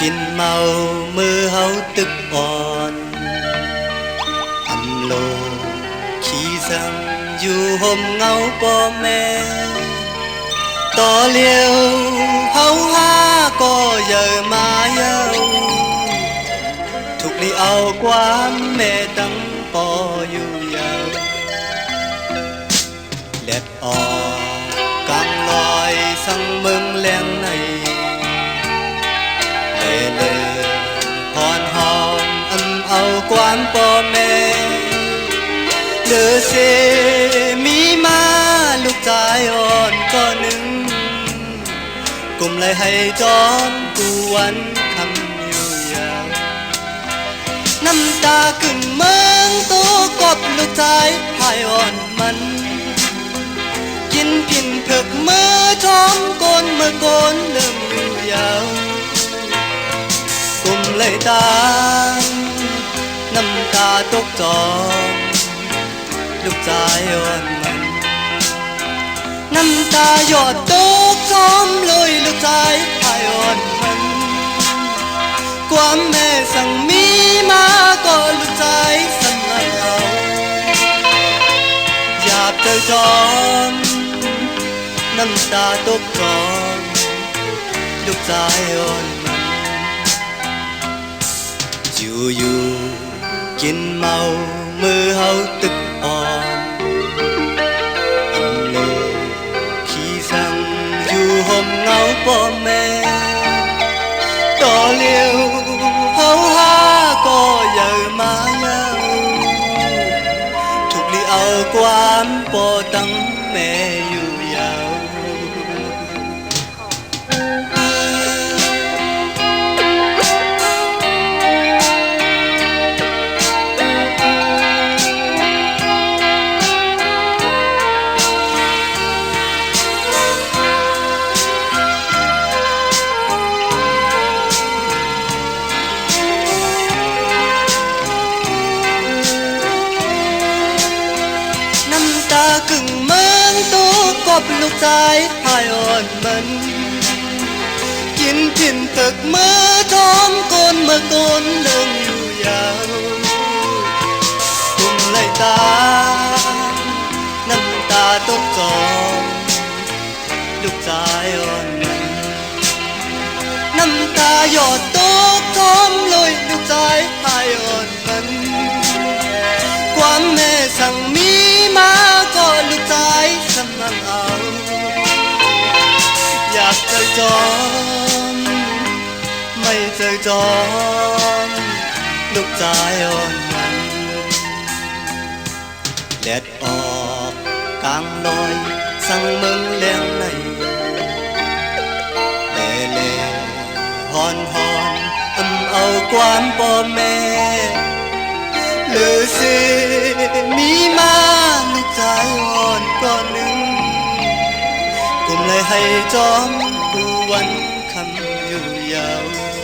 กินเมามือเฮาตึกอ่อนอำโลขี้สังอยู่ห่มเงาป่อแม่ต่อเลี้ยวเฮาหาก็เยอะมาเยาทุกลีเอาความแม่ตั้งปออยู่ยาวเล็ดออกกลางลอยสั่งเมืองแหลงในเลหอนหอมเอาความป่อแม่เลือเสมีมาลูกชายอ่อนก็หนึ่งกลุ่มเลยให้จอมกูวันคำอยู่ยาวน้ำตาขึ้นเมืองตัวกบลูกชายพายอ่อนมันกินพินเผือกมือช้อมโกนเมื่อโกนเริ่มอยู่ยาวกลุ่มเลยตาน้ำตาตกจอมลูกชายอ่อนมันน้ำตาหยอดตกจอมลอยลูกชายพายอ่อนมันความแม่สั่งมีมาก็ลูกชายสั่งเอาหยาบเจอจอมน้ำตาตกจอมลูกชายอ่อนมันอยู่กินเมามือเฮาตึกอ่อนอำโลขี้สั่งอยู่ห่มเงาป่อแม่ต่อเลี้ยวเฮาหาก็เยอะมาเยาทุกลีเอาความป่อตั้งแม่อยู่ยาวกึ่งเมืองตัวกบลูกชายพายอ่อนมันกินพินตึกมือช้อมโกนเมื่อโกนเริ่มอยู่ยาวกุมไหลตาน้ำตาตกจอมลูกชายอ่อนมันน้ำตาหยอดตกจอมลอยลูกชายพายอ่อนมันความแม่สั่งมีมาก็ลูกชายสำนักเอาอยากเจอจอมไม่เจอจอมลูกชายอ่อนมันแดดออกกลางลอยสั่งเมืองแหลงในเลหอนเอาความป่อแม่เลือเสมีมาลูกชายอ่อนก็หนึ่งกลุ่มเลยให้จอมกูวันคำอยู่ยาว